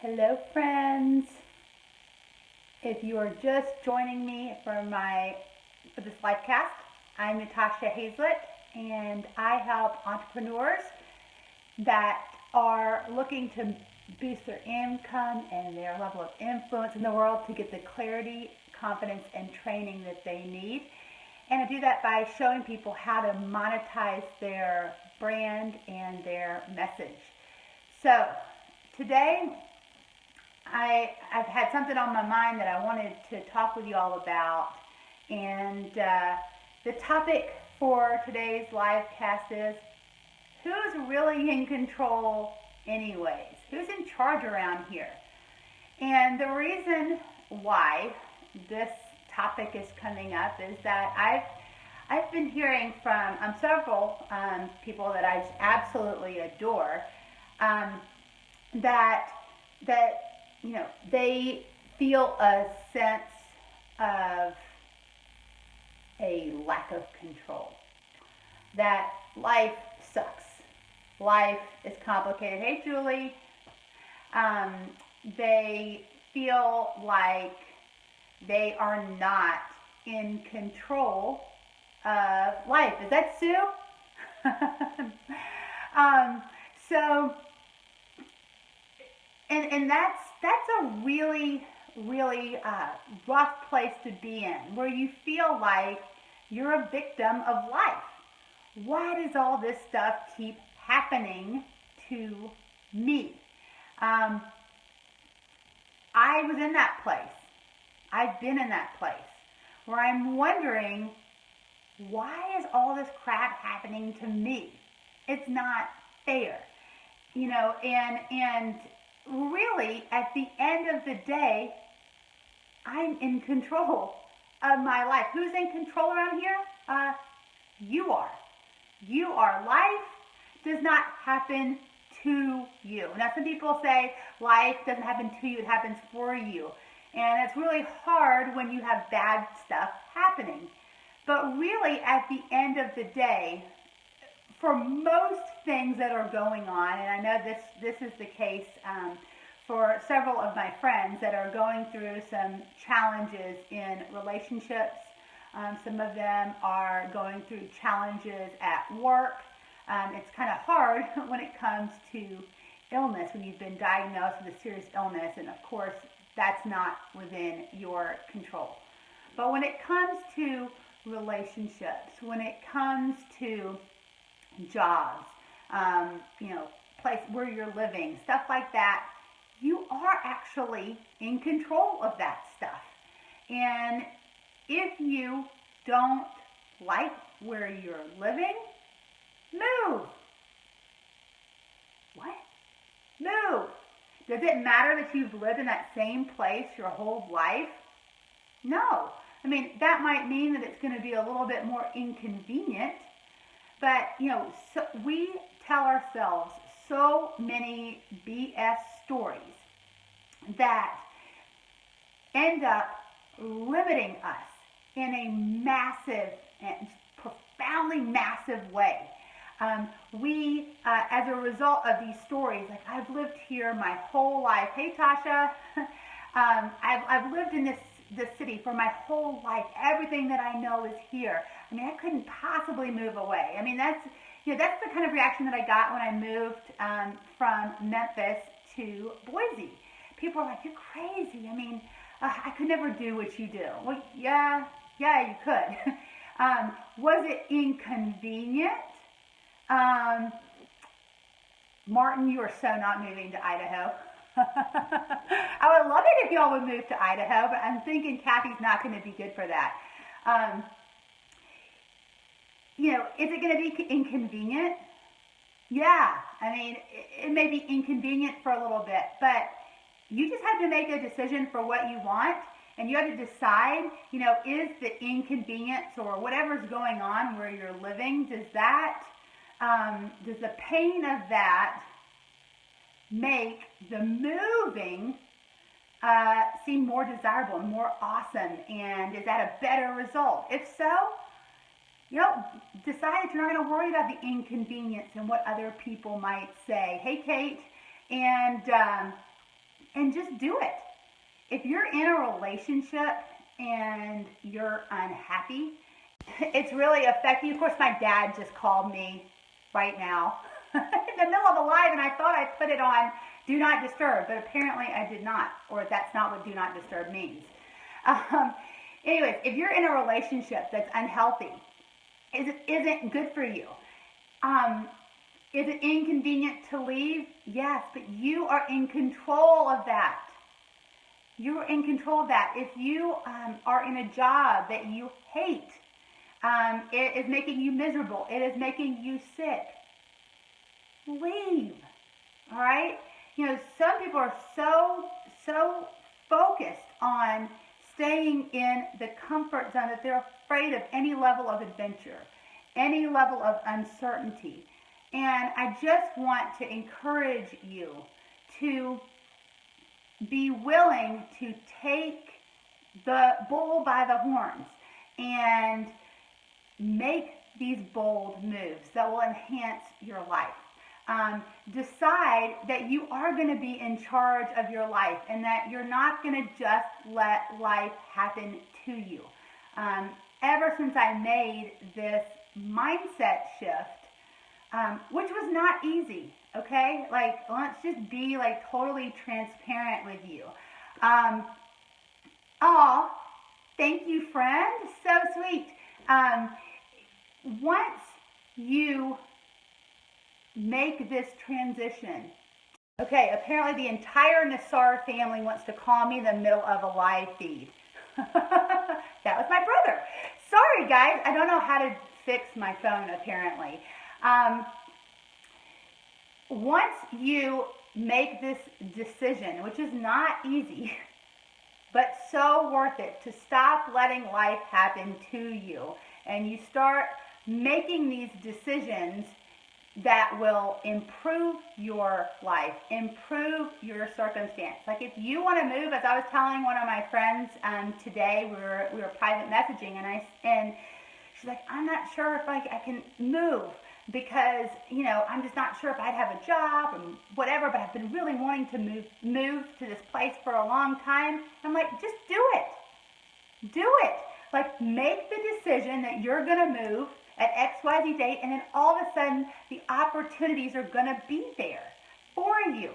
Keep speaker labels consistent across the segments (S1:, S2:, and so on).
S1: Hello friends. If you are just joining me for this live cast, I'm Natasha Hazlett and I help entrepreneurs that are looking to boost their income and their level of influence in the world to get the clarity, confidence, and training that they need. And I do that by showing people how to monetize their brand and their message. So today I've had something on my mind that I wanted to talk with you all about, and the topic for today's live cast is, who's really in control anyways? Who's in charge around here? And the reason why this topic is coming up is that I've been hearing from several people that I absolutely adore, that they feel a sense of a lack of control, that life sucks, life is complicated. Hey Julie. They feel like they are not in control of life. Is that Sue? So and that's a really rough place to be in, where you feel like you're a victim of life. Why does all this stuff keep happening to me? I was in that place. I've been in that place where I'm wondering, why is all this crap happening to me? It's not fair, and really, at the end of the day, I'm in control of my life. Who's in control around here? You are. You are. Life does not happen to you. Now, some people say life doesn't happen to you, it happens for you. And it's really hard when you have bad stuff happening. But really, at the end of the day, for most things that are going on, and I know this is the case for several of my friends that are going through some challenges in relationships. Some of them are going through challenges at work. It's kind of hard when it comes to illness, when you've been diagnosed with a serious illness, and of course, that's not within your control. But when it comes to relationships, when it comes to jobs, place where you're living, stuff like that, you are actually in control of that stuff. And if you don't like where you're living, move. What? Move. Does it matter that you've lived in that same place your whole life? No. I mean, that might mean that it's going to be a little bit more inconvenient, but, so we tell ourselves so many BS stories that end up limiting us in a massive and profoundly massive way. As a result of these stories, like, I've lived here my whole life. Hey, Tasha. I've lived in this city for my whole life. Everything that I know is here. I mean, I couldn't possibly move away. I mean, that's the kind of reaction that I got when I moved from Memphis to Boise. People are like, you're crazy. I mean, I could never do what you do. Well, yeah, you could. Was it inconvenient? Martin, you are so not moving to Idaho. I would love it if y'all would move to Idaho, but I'm thinking Kathy's not going to be good for that. Is it going to be inconvenient? Yeah, I mean, it may be inconvenient for a little bit, but you just have to make a decision for what you want, and you have to decide, is the inconvenience or whatever's going on where you're living, does the pain of that make the moving seem more desirable and more awesome, and is that a better result? If so, decide that you're not going to worry about the inconvenience and what other people might say. Hey, Kate, and and just do it. If you're in a relationship and you're unhappy, it's really affecting. Of course, my dad just called me right now in the middle of a live, and I thought I put it on Do Not Disturb, but apparently I did not, or that's not what Do Not Disturb means. Anyways, if you're in a relationship that's unhealthy, isn't good for you, is it inconvenient to leave? Yes, but you are in control of that. You are in control of that. If you are in a job that you hate, it is making you miserable, it is making you sick, leave. All right? You know, some people are so focused on staying in the comfort zone that they're afraid of any level of adventure, any level of uncertainty. And I just want to encourage you to be willing to take the bull by the horns and make these bold moves that will enhance your life. Decide that you are going to be in charge of your life and that you're not going to just let life happen to you. Ever since I made this mindset shift, which was not easy, okay? Like, let's just be like totally transparent with you. Oh, thank you, friend. So sweet. Once you make this transition, okay, apparently the entire Nassar family wants to call me in the middle of a live feed. That was my brother. Sorry, guys. I don't know how to fix my phone, apparently. Once you make this decision, which is not easy, but so worth it, to stop letting life happen to you, and you start making these decisions that will improve your life, improve your circumstance. Like if you want to move, as I was telling one of my friends today, we were private messaging, and she's like, I'm not sure if I can move because, you know, I'm just not sure if I'd have a job or whatever, but I've been really wanting to move to this place for a long time. I'm like, just do it. Do it. Like, make the decision that you're going to move at XYZ date, and then all of a sudden the opportunities are going to be there for you.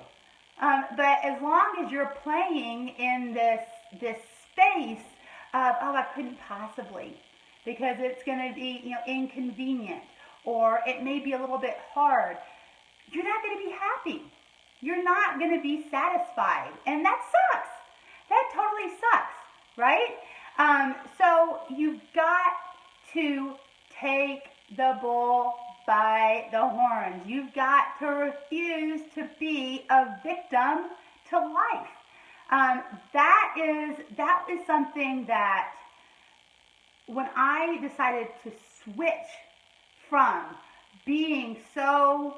S1: But as long as you're playing in this space of, oh, I couldn't possibly, because it's going to be, you know, inconvenient, or it may be a little bit hard, you're not going to be happy. You're not going to be satisfied, and that sucks. That totally sucks, right? So you've got to take the bull by the horns. You've got to refuse to be a victim to life. That is something that when I decided to switch from being so,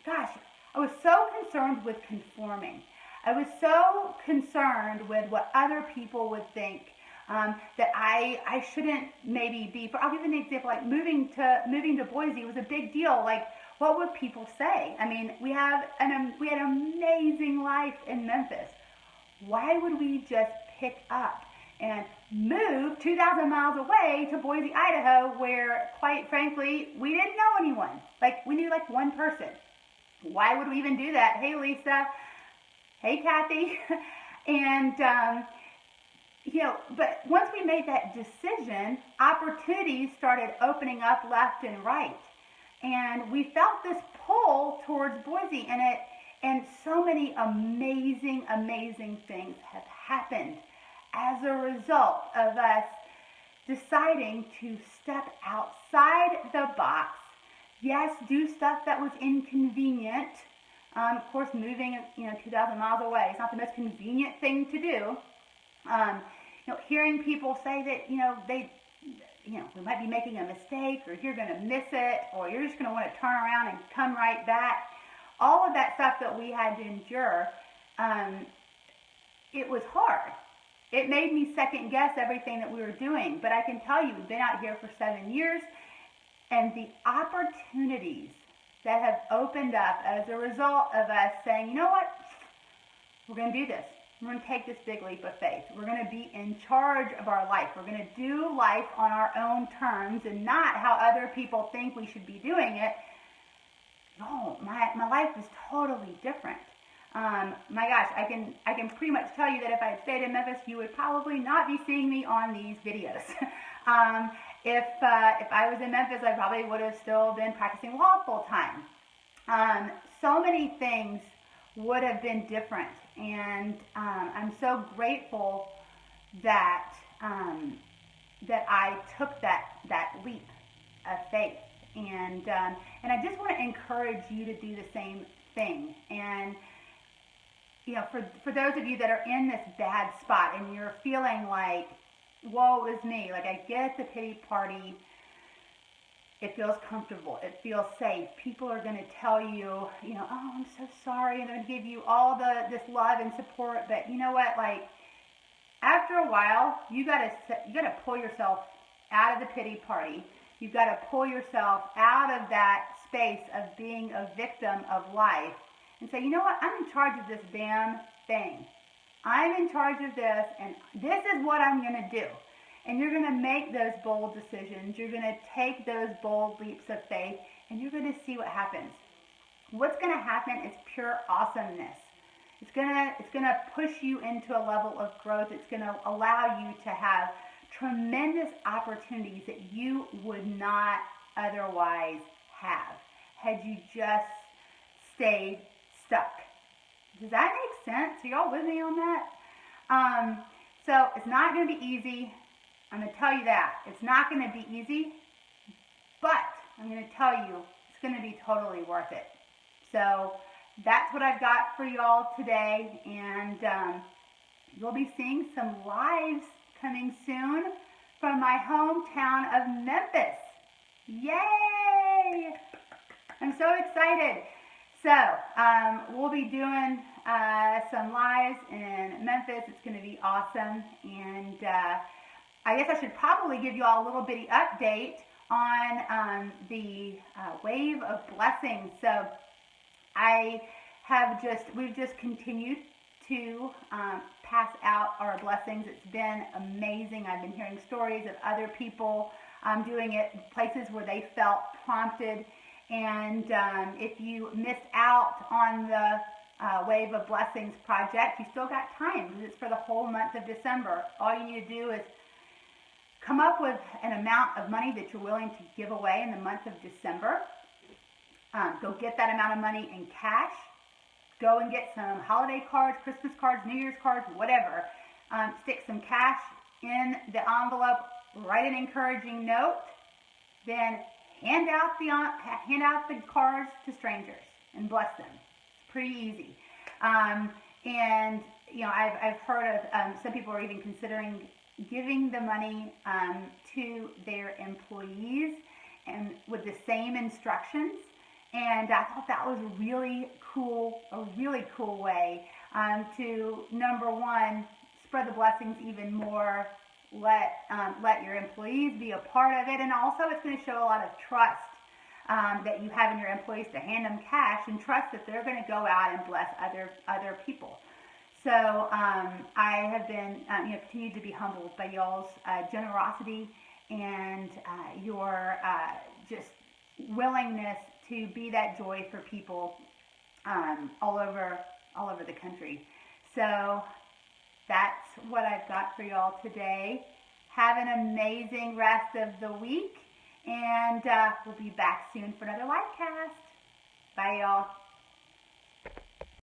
S1: gosh, I was so concerned with conforming. I was so concerned with what other people would think, that I shouldn't maybe be. I'll give you an example. Like moving to Boise was a big deal. Like, what would people say? I mean, we had an amazing life in Memphis. Why would we just pick up and move 2,000 miles away to Boise, Idaho, where, quite frankly, we didn't know anyone? Like, we knew like one person. Why would we even do that? Hey, Lisa. Hey, Kathy. And, you know, but once we made that decision, opportunities started opening up left and right. And we felt this pull towards Boise, and so many amazing, amazing things have happened as a result of us deciding to step outside the box. Yes, do stuff that was inconvenient. Of course, moving, 2,000 miles away is not the most convenient thing to do. Hearing people say that, we might be making a mistake, or you're going to miss it, or you're just going to want to turn around and come right back. All of that stuff that we had to endure, it was hard. It made me second guess everything that we were doing. But I can tell you, we've been out here for 7 years, and the opportunities that have opened up as a result of us saying, you know what, We're going to do this. We're going to take this big leap of faith. We're going to be in charge of our life. We're going to do life on our own terms and not how other people think we should be doing it. No, my life is totally different. My gosh, I can pretty much tell you that if I had stayed in Memphis, you would probably not be seeing me on these videos. If I was in Memphis, I probably would have still been practicing law full time. So many things would have been different, and I'm so grateful that that I took that leap of faith, and I just want to encourage you to do the same thing. And you know, for those of you that are in this bad spot and you're feeling like, woe is me, like I get the pity party, it feels comfortable, it feels safe. People are going to tell you, you know, oh, I'm so sorry, and they're going to give you all this love and support. But you know what? Like after a while, you got to pull yourself out of the pity party. You've got to pull yourself out of that space of being a victim of life and say, you know what? I'm in charge of this damn thing. I'm in charge of this, and this is what I'm going to do. And you're going to make those bold decisions. You're going to take those bold leaps of faith, and you're going to see what happens. What's going to happen is pure awesomeness. It's going to push you into a level of growth. It's going to allow you to have tremendous opportunities that you would not otherwise have had you just stayed stuck. Does that make sense? Are y'all with me on that? So it's not going to be easy. I'm going to tell you that. It's not going to be easy, but I'm going to tell you it's going to be totally worth it. So that's what I've got for y'all today, and you'll be seeing some lives coming soon from my hometown of Memphis. Yay! I'm so excited. So we'll be doing some lives in Memphis. It's going to be awesome, and I guess I should probably give you all a little bitty update on the wave of blessings. So we've just continued to pass out our blessings. It's been amazing. I've been hearing stories of other people doing it in places where they felt prompted. And if you missed out on the Wave of Blessings project, you still got time because it's for the whole month of December. All you need to do is come up with an amount of money that you're willing to give away in the month of December. Go get that amount of money in cash. Go and get some holiday cards, Christmas cards, New Year's cards, whatever. Stick some cash in the envelope, write an encouraging note, then hand out the cards to strangers and bless them. It's pretty easy. And you know, I've heard of some people are even considering giving the money to their employees and with the same instructions. And I thought that was a really cool way to, number one, spread the blessings even more. Let your employees be a part of it, and also it's going to show a lot of trust that you have in your employees to hand them cash and trust that they're going to go out and bless other people. So I have been continued to be humbled by y'all's generosity and your just willingness to be that joy for people all over the country. So that's what I've got for y'all today. Have an amazing rest of the week, and we'll be back soon for another live cast. Bye, y'all.